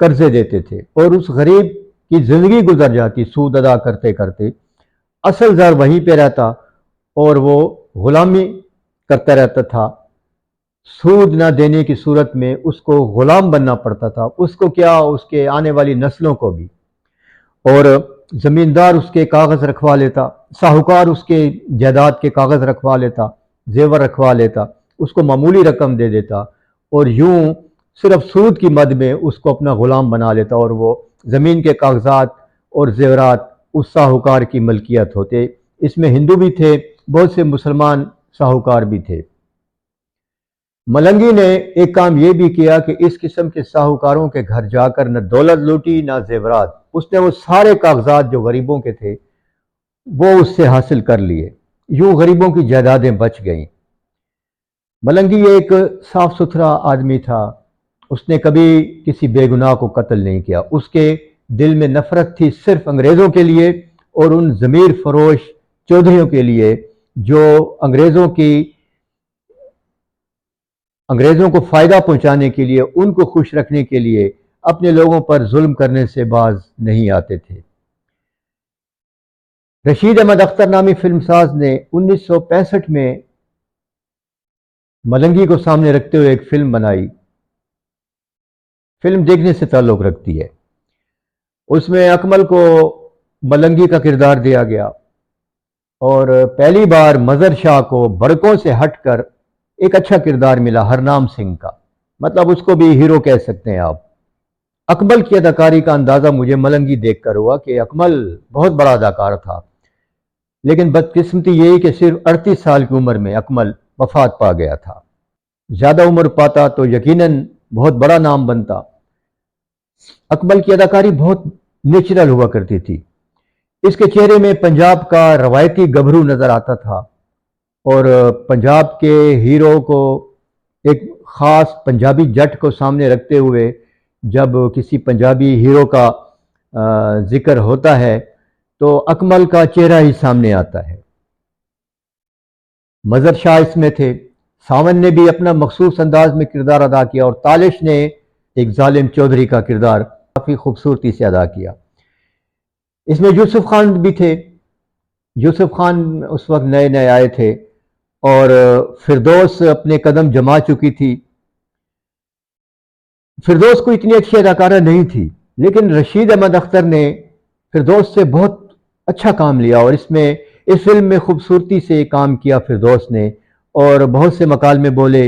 قرضے دیتے تھے اور اس غریب کی زندگی گزر جاتی سود ادا کرتے کرتے، اصل زر وہیں پہ رہتا اور وہ غلامی کرتا رہتا تھا۔ سود نہ دینے کی صورت میں اس کو غلام بننا پڑتا تھا، اس کو کیا، اس کے آنے والی نسلوں کو بھی۔ اور زمیندار اس کے کاغذ رکھوا لیتا، ساہوکار اس کے جائیداد کے کاغذ رکھوا لیتا، زیور رکھوا لیتا، اس کو معمولی رقم دے دیتا اور یوں صرف سود کی مد میں اس کو اپنا غلام بنا لیتا اور وہ زمین کے کاغذات اور زیورات اس ساہوکار کی ملکیت ہوتے۔ اس میں ہندو بھی تھے، بہت سے مسلمان ساہوکار بھی تھے۔ ملنگی نے ایک کام یہ بھی کیا کہ اس قسم کے ساہوکاروں کے گھر جا کر نہ دولت لوٹی نہ زیورات، اس نے وہ سارے کاغذات جو غریبوں کے تھے وہ اس سے حاصل کر لیے، یوں غریبوں کی جائیدادیں بچ گئیں۔ ملنگی ایک صاف ستھرا آدمی تھا، اس نے کبھی کسی بے گناہ کو قتل نہیں کیا، اس کے دل میں نفرت تھی صرف انگریزوں کے لیے اور ان ضمیر فروش چودھریوں کے لیے جو انگریزوں کو فائدہ پہنچانے کے لیے، ان کو خوش رکھنے کے لیے اپنے لوگوں پر ظلم کرنے سے باز نہیں آتے تھے۔ رشید احمد اختر نامی فلم ساز نے 1965 میں ملنگی کو سامنے رکھتے ہوئے ایک فلم بنائی، فلم دیکھنے سے تعلق رکھتی ہے۔ اس میں اکمل کو ملنگی کا کردار دیا گیا اور پہلی بار مظہر شاہ کو بڑکوں سے ہٹ کر ایک اچھا کردار ملا ہرنام سنگھ کا، مطلب اس کو بھی ہیرو کہہ سکتے ہیں آپ۔ اکمل کی اداکاری کا اندازہ مجھے ملنگی دیکھ کر ہوا کہ اکمل بہت بڑا اداکار تھا، لیکن بدقسمتی یہی کہ صرف 38 سال کی عمر میں اکمل وفات پا گیا تھا۔ زیادہ عمر پاتا تو یقیناً بہت بڑا نام بنتا۔ اکمل کی اداکاری بہت نیچرل ہوا کرتی تھی، اس کے چہرے میں پنجاب کا روایتی گبھرو نظر آتا تھا اور پنجاب کے ہیرو کو، ایک خاص پنجابی جٹ کو سامنے رکھتے ہوئے جب کسی پنجابی ہیرو کا ذکر ہوتا ہے تو اکمل کا چہرہ ہی سامنے آتا ہے۔ مظہر شاہ اس میں تھے، ساون نے بھی اپنا مخصوص انداز میں کردار ادا کیا اور تالش نے ایک ظالم چودھری کا کردار کافی خوبصورتی سے ادا کیا۔ اس میں یوسف خان بھی تھے، یوسف خان اس وقت نئے نئے آئے تھے اور فردوس اپنے قدم جما چکی تھی۔ فردوس کو اتنی اچھی اداکارہ نہیں تھی، لیکن رشید احمد اختر نے فردوس سے بہت اچھا کام لیا اور اس فلم میں خوبصورتی سے کام کیا فردوس نے اور بہت سے مکالمے بولے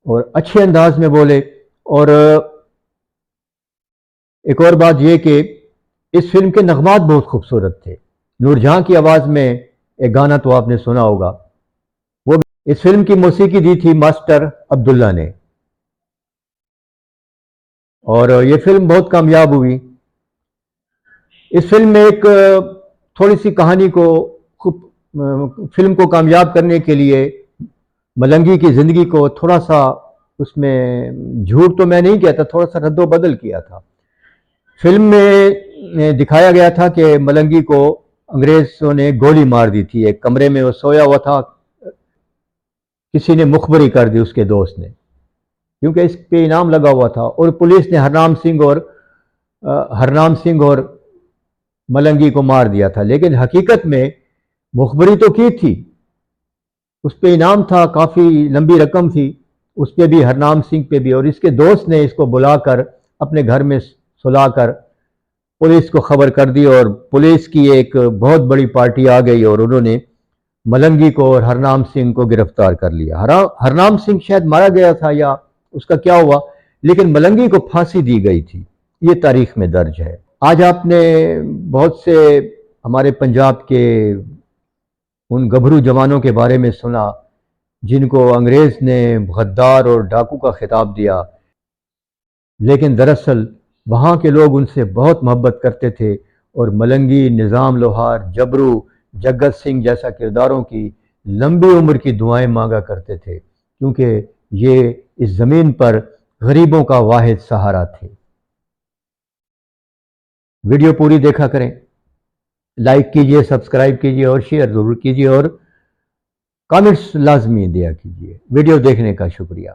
اور اچھے انداز میں بولے۔ اور ایک اور بات یہ کہ اس فلم کے نغمات بہت خوبصورت تھے۔ نور جہاں کی آواز میں ایک گانا تو آپ نے سنا ہوگا، وہ اس فلم کی موسیقی دی تھی ماسٹر عبداللہ نے اور یہ فلم بہت کامیاب ہوئی۔ اس فلم میں ایک تھوڑی سی کہانی کو فلم کو کامیاب کرنے کے لیے ملنگی کی زندگی کو تھوڑا سا، اس میں جھوٹ تو میں نہیں کہتا، تھوڑا سا رد و بدل کیا تھا۔ فلم میں دکھایا گیا تھا کہ ملنگی کو انگریزوں نے گولی مار دی تھی، ایک کمرے میں وہ سویا ہوا تھا، کسی نے مخبری کر دی اس کے دوست نے، کیونکہ اس پہ انعام لگا ہوا تھا اور پولیس نے ہرنام سنگھ اور ملنگی کو مار دیا تھا، لیکن حقیقت میں مخبری تو کی تھی، اس پہ انعام تھا، کافی لمبی رقم تھی، اس پہ بھی ہرنام سنگھ پہ بھی، اور اس کے دوست نے اس کو بلا کر اپنے گھر میں سلا کر پولیس کو خبر کر دی اور پولیس کی ایک بہت بڑی پارٹی آ گئی اور انہوں نے ملنگی کو اور ہرنام سنگھ کو گرفتار کر لیا۔ ہرنام سنگھ شاید مارا گیا تھا یا اس کا کیا ہوا، لیکن ملنگی کو پھانسی دی گئی تھی، یہ تاریخ میں درج ہے۔ آج آپ نے بہت سے ہمارے پنجاب کے ان گبھرو جوانوں کے بارے میں سنا جن کو انگریز نے غدار اور ڈاکو کا خطاب دیا، لیکن دراصل وہاں کے لوگ ان سے بہت محبت کرتے تھے اور ملنگی، نظام لوہار، جبرو، جگت سنگھ جیسا کرداروں کی لمبی عمر کی دعائیں مانگا کرتے تھے، کیونکہ یہ اس زمین پر غریبوں کا واحد سہارا تھے۔ ویڈیو پوری دیکھا کریں، لائک کیجئے، سبسکرائب کیجئے اور شیئر ضرور کیجئے اور کامنٹس لازمی دیا کیجئے۔ ویڈیو دیکھنے کا شکریہ۔